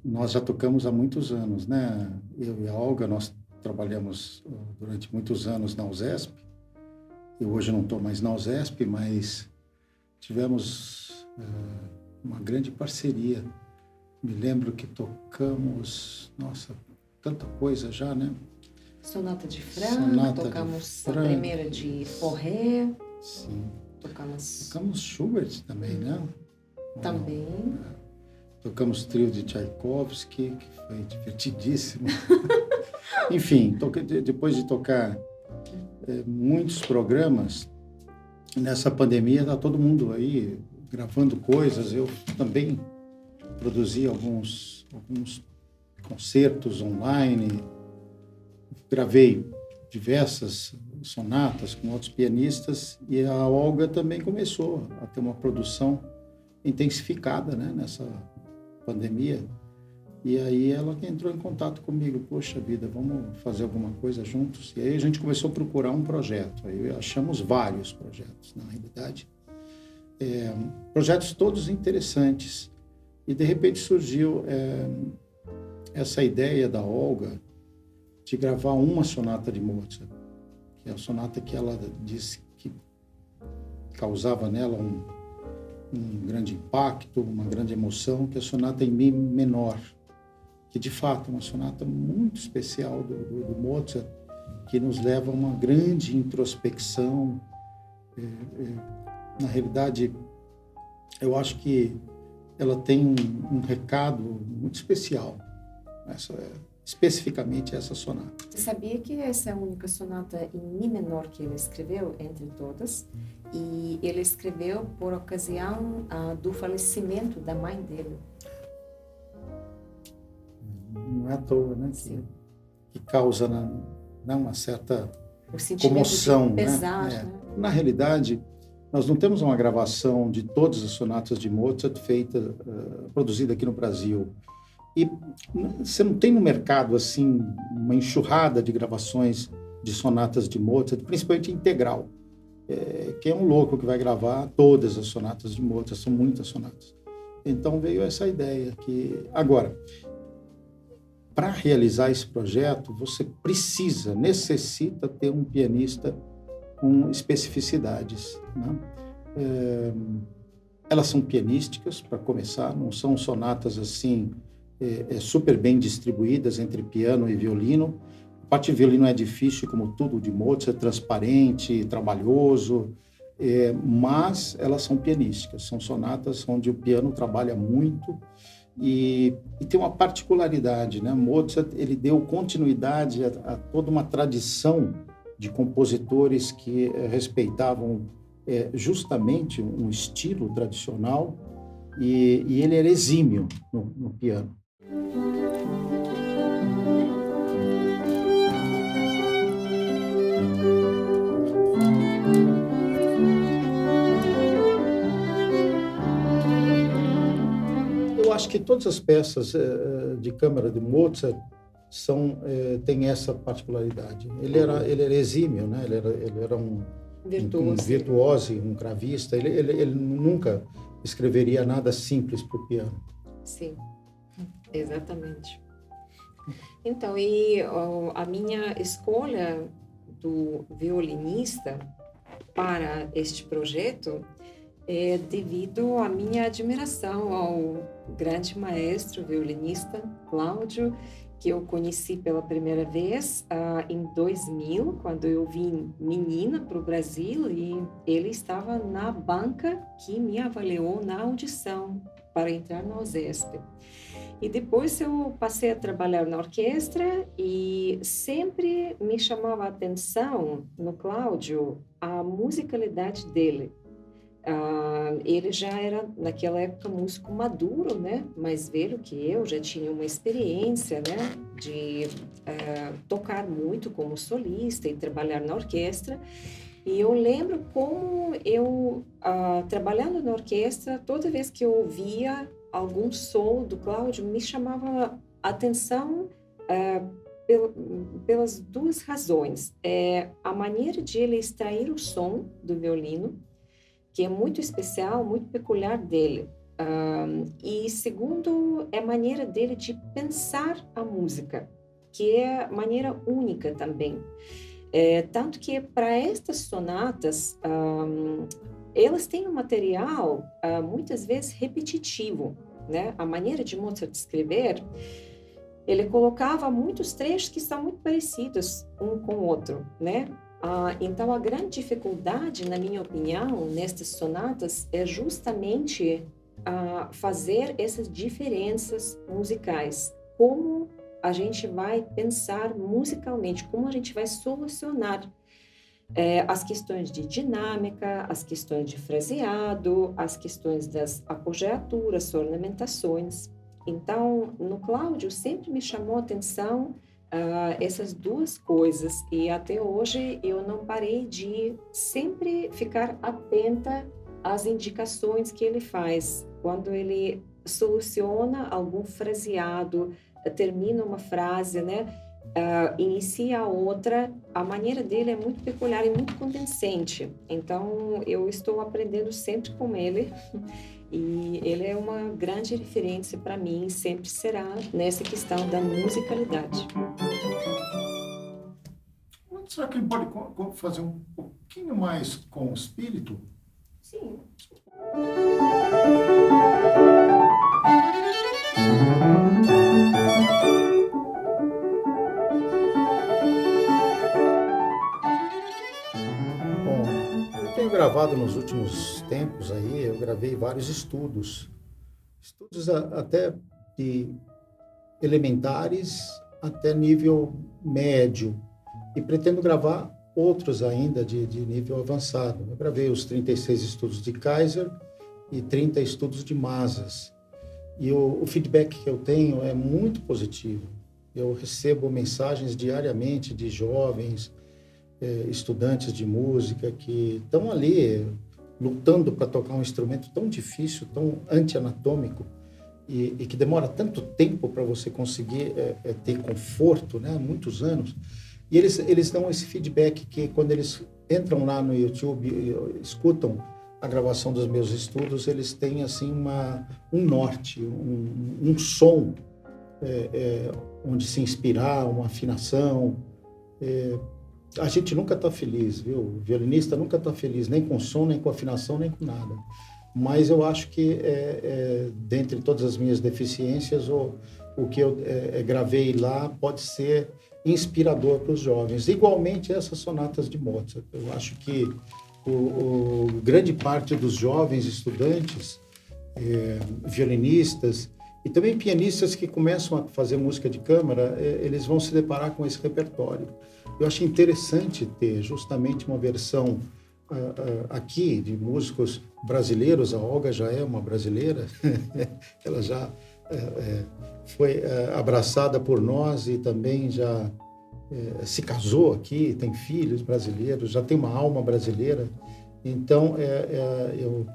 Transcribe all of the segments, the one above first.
nós já tocamos há muitos anos, né? Eu e a Olga, nós trabalhamos durante muitos anos na USESP. Eu hoje não estou mais na USESP, mas tivemos uma grande parceria. Me lembro que tocamos, nossa, tanta coisa já, né? Sonata de Franck, tocamos a primeira de Forré. Sim. Tocamos Schubert também, né? Também. Tocamos trio de Tchaikovsky, que foi divertidíssimo. Enfim, depois de tocar muitos programas, nessa pandemia está todo mundo aí gravando coisas. Eu também produzi alguns concertos online, gravei diversas sonatas com outros pianistas, e a Olga também começou a ter uma produção intensificada, né, nessa pandemia. E aí ela entrou em contato comigo: poxa vida, vamos fazer alguma coisa juntos? E aí a gente começou a procurar um projeto. Aí achamos vários projetos, na realidade. Projetos todos interessantes. E de repente surgiu essa ideia da Olga de gravar uma sonata de Mozart, que é a sonata que ela disse que causava nela um grande impacto, uma grande emoção, que é a sonata em Mi menor, que de fato é uma sonata muito especial do Mozart, que nos leva a uma grande introspecção. Na realidade, eu acho que ela tem um recado muito especial, especificamente essa sonata. Você sabia que essa é a única sonata em Mi menor que ele escreveu, entre todas? E ele escreveu por ocasião do falecimento da mãe dele. Não é à toa, né? Que causa uma certa comoção, pesar, né? Na realidade, nós não temos uma gravação de todas as sonatas de Mozart produzida aqui no Brasil. E você não tem no mercado assim uma enxurrada de gravações de sonatas de Mozart, principalmente integral. Quem é um louco que vai gravar todas as sonatas de Mozart? São muitas sonatas. Então veio essa ideia que... Agora, para realizar esse projeto, você necessita ter um pianista com especificidades, né? Elas são pianísticas, para começar, não são sonatas assim super bem distribuídas entre piano e violino. A parte de violino é difícil, como tudo de Mozart, trabalhoso, trabalhoso, mas elas são pianísticas, são sonatas onde o piano trabalha muito. E tem uma particularidade, né? Mozart, ele deu continuidade a toda uma tradição de compositores que respeitavam justamente um estilo tradicional, e ele era exímio no piano. Eu acho que todas as peças de câmara de Mozart têm essa particularidade. Ele era exímio, né? Ele era um virtuoso, um cravista. Ele nunca escreveria nada simples para o piano. Sim, exatamente. Então, e a minha escolha do violinista para este projeto é devido à minha admiração ao grande maestro violinista Cláudio, que eu conheci pela primeira vez em 2000, quando eu vim menina para o Brasil, e ele estava na banca que me avaliou na audição para entrar na USESP. E depois eu passei a trabalhar na orquestra, e sempre me chamava a atenção no Cláudio a musicalidade dele. Ele já era, naquela época, músico maduro, né? Mais velho que eu, já tinha uma experiência, né? De tocar muito como solista e trabalhar na orquestra. E eu lembro como eu, trabalhando na orquestra, toda vez que eu ouvia algum solo do Cláudio, me chamava a atenção pelas duas razões. A maneira de ele extrair o som do violino, que é muito especial, muito peculiar dele. e segundo, é a maneira dele de pensar a música, que é maneira única também. Tanto que para estas sonatas, elas têm um material muitas vezes repetitivo, né? A maneira de Mozart escrever, ele colocava muitos trechos que são muito parecidos um com o outro, né? Então, a grande dificuldade, na minha opinião, nestas sonatas é justamente fazer essas diferenças musicais. Como a gente vai pensar musicalmente, como a gente vai solucionar as questões de dinâmica, as questões de fraseado, as questões das apogiaturas, ornamentações. Então, no Cláudio sempre me chamou a atenção essas duas coisas, e até hoje eu não parei de sempre ficar atenta às indicações que ele faz. Quando ele soluciona algum fraseado, termina uma frase, né? Inicia a outra, a maneira dele é muito peculiar e muito convincente. Então, eu estou aprendendo sempre com ele. E ele é uma grande referência para mim, sempre será nessa questão da musicalidade. Será que ele pode fazer um pouquinho mais com o espírito? Sim. Bom, eu tenho gravado nos últimos tempos aí, eu gravei vários estudos até de elementares até nível médio, e pretendo gravar outros ainda de nível avançado. Eu gravei os 36 estudos de Kaiser e 30 estudos de Mazas. E o feedback que eu tenho é muito positivo. Eu recebo mensagens diariamente de jovens, estudantes de música que estão ali lutando para tocar um instrumento tão difícil, tão anti-anatômico, e que demora tanto tempo para você conseguir ter conforto, né? Muitos anos. E eles dão esse feedback que quando eles entram lá no YouTube e escutam a gravação dos meus estudos, eles têm assim um norte, um som onde se inspirar, uma afinação. A gente nunca está feliz, viu? O violinista nunca está feliz, nem com som, nem com afinação, nem com nada. Mas eu acho que, dentre todas as minhas deficiências, o que eu gravei lá pode ser inspirador para os jovens. Igualmente essas sonatas de Mozart. Eu acho que grande parte dos jovens estudantes, violinistas e também pianistas que começam a fazer música de câmara, eles vão se deparar com esse repertório. Eu acho interessante ter justamente uma versão aqui de músicos brasileiros. A Olga já é uma brasileira, ela já foi abraçada por nós e também já se casou aqui, tem filhos brasileiros, já tem uma alma brasileira. Então, eu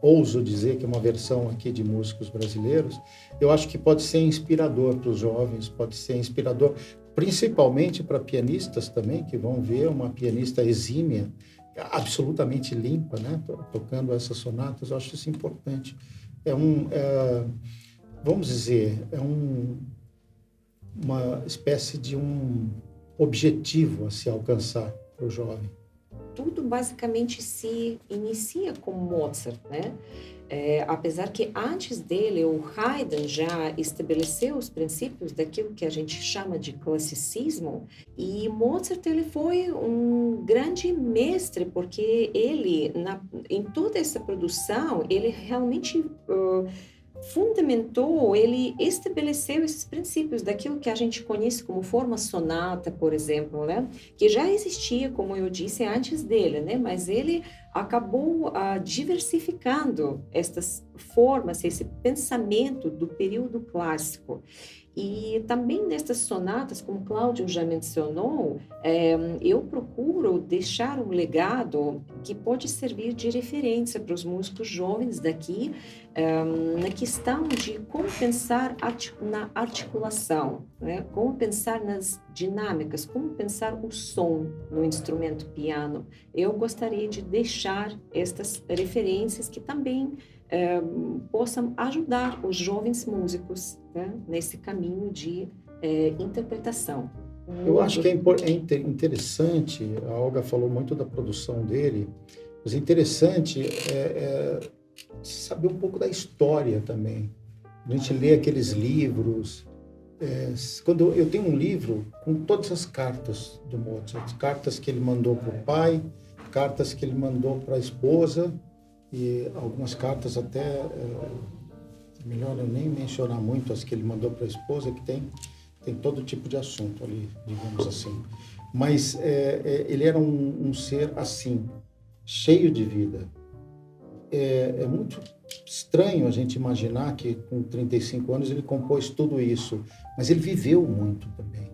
ouso dizer que é uma versão aqui de músicos brasileiros. Eu acho que pode ser inspirador para os jovens, pode ser inspirador principalmente para pianistas também, que vão ver uma pianista exímia, absolutamente limpa, né, tocando essas sonatas. Eu acho isso importante. Vamos dizer, uma espécie de um objetivo a se alcançar para o jovem. Tudo basicamente se inicia com Mozart, né? Apesar que antes dele o Haydn já estabeleceu os princípios daquilo que a gente chama de classicismo, e Mozart ele foi um grande mestre, porque ele em toda essa produção ele realmente fundamentou, ele estabeleceu esses princípios daquilo que a gente conhece como forma sonata, por exemplo, né? Que já existia, como eu disse, antes dele, né? Mas ele acabou diversificando estas formas, esse pensamento do período clássico. E também nestas sonatas, como Cláudio já mencionou, eu procuro deixar um legado que pode servir de referência para os músicos jovens daqui, na questão de como pensar na articulação, né? Como pensar nas dinâmicas, como pensar o som no instrumento piano. Eu gostaria de deixar estas referências que também possam ajudar os jovens músicos, né, nesse caminho de interpretação. Eu acho que interessante, a Olga falou muito da produção dele, mas interessante é saber um pouco da história também. A gente lê aqueles livros. Quando eu tenho um livro com todas as cartas do Mozart, cartas que ele mandou para o pai, cartas que ele mandou para a esposa, e algumas cartas até, melhor eu nem mencionar muito as que ele mandou para a esposa, que tem todo tipo de assunto ali, digamos assim. Mas ele era um ser assim, cheio de vida. É muito estranho a gente imaginar que com 35 anos ele compôs tudo isso, mas ele viveu muito também.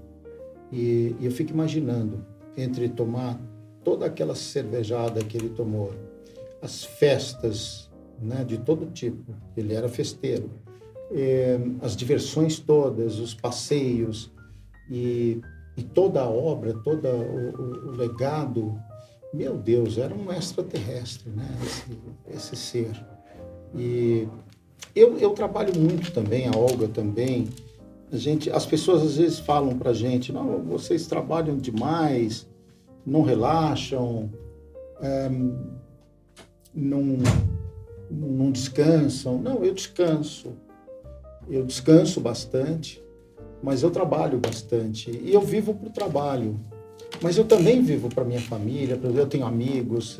E eu fico imaginando, entre tomar toda aquela cervejada que ele tomou, as festas, né, de todo tipo, ele era festeiro, as diversões todas, os passeios e toda a obra, todo o legado. Meu Deus, era um extraterrestre, né, esse ser. E eu trabalho muito também, a Olga também. As pessoas às vezes falam para a gente, não, vocês trabalham demais, não relaxam, não descansam. Não, eu descanso bastante, mas eu trabalho bastante e eu vivo para o trabalho. Mas eu também vivo para minha família, eu tenho amigos,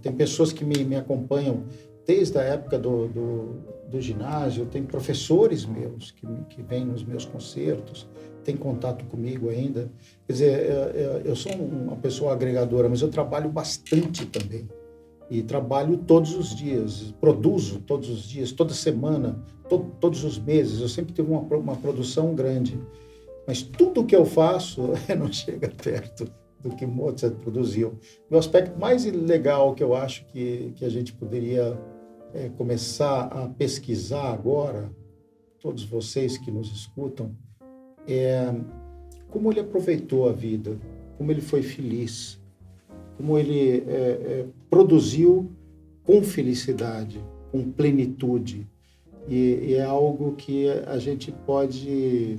tem pessoas que me acompanham desde a época do ginásio, tem professores meus que vêm nos meus concertos, têm contato comigo ainda. Quer dizer, eu sou uma pessoa agregadora, mas eu trabalho bastante também. E trabalho todos os dias, produzo todos os dias, toda semana, todos os meses. Eu sempre tive uma produção grande. Mas tudo que eu faço não chega perto do que Mozart produziu. O aspecto mais legal que eu acho que a gente poderia começar a pesquisar agora, todos vocês que nos escutam, é como ele aproveitou a vida, como ele foi feliz, como ele produziu com felicidade, com plenitude. E é algo que a gente pode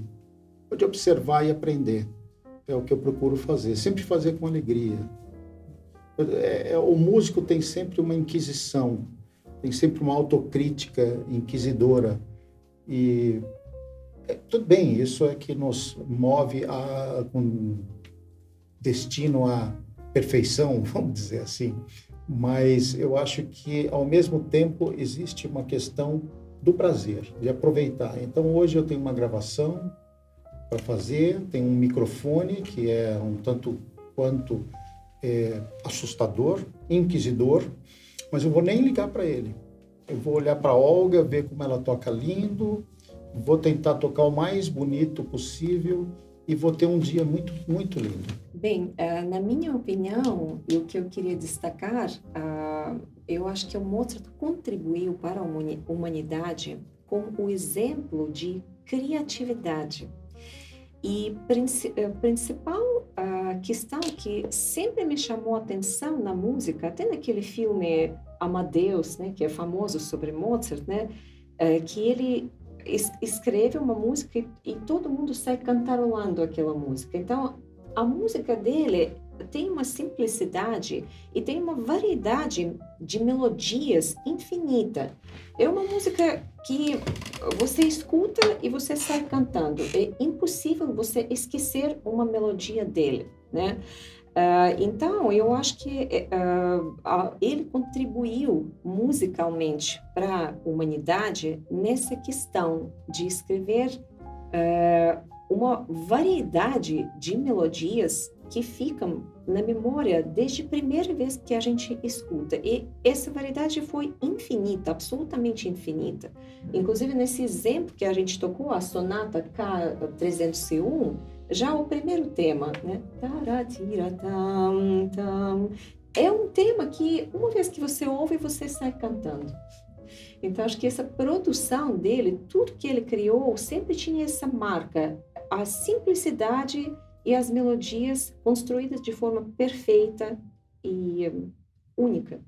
observar e aprender. É o que eu procuro fazer, sempre fazer com alegria. O músico tem sempre uma inquisição, tem sempre uma autocrítica inquisidora. E tudo bem, isso é que nos move com destino à perfeição, vamos dizer assim. Mas eu acho que, ao mesmo tempo, existe uma questão do prazer, de aproveitar. Então, hoje eu tenho uma gravação para fazer, tem um microfone que é um tanto quanto assustador, inquisidor, mas eu vou nem ligar para ele. Eu vou olhar para a Olga, ver como ela toca lindo, vou tentar tocar o mais bonito possível e vou ter um dia muito, muito lindo. Bem, na minha opinião, e o que eu queria destacar, eu acho que o Mozart contribuiu para a humanidade com o exemplo de criatividade. E principal questão que sempre me chamou a atenção na música, até naquele filme Amadeus, né, que é famoso sobre Mozart, né, que ele escreve uma música e todo mundo sai cantarolando aquela música. Então, a música dele tem uma simplicidade e tem uma variedade de melodias infinita. É uma música que você escuta e você sai cantando. É impossível você esquecer uma melodia dele, né? Então, eu acho que ele contribuiu musicalmente para a humanidade nessa questão de escrever uma variedade de melodias que ficam na memória desde a primeira vez que a gente escuta. E essa variedade foi infinita, absolutamente infinita. Inclusive, nesse exemplo que a gente tocou, a sonata K301, já o primeiro tema, né? É um tema que, uma vez que você ouve, você sai cantando. Então, acho que essa produção dele, tudo que ele criou, sempre tinha essa marca, a simplicidade e as melodias construídas de forma perfeita e única.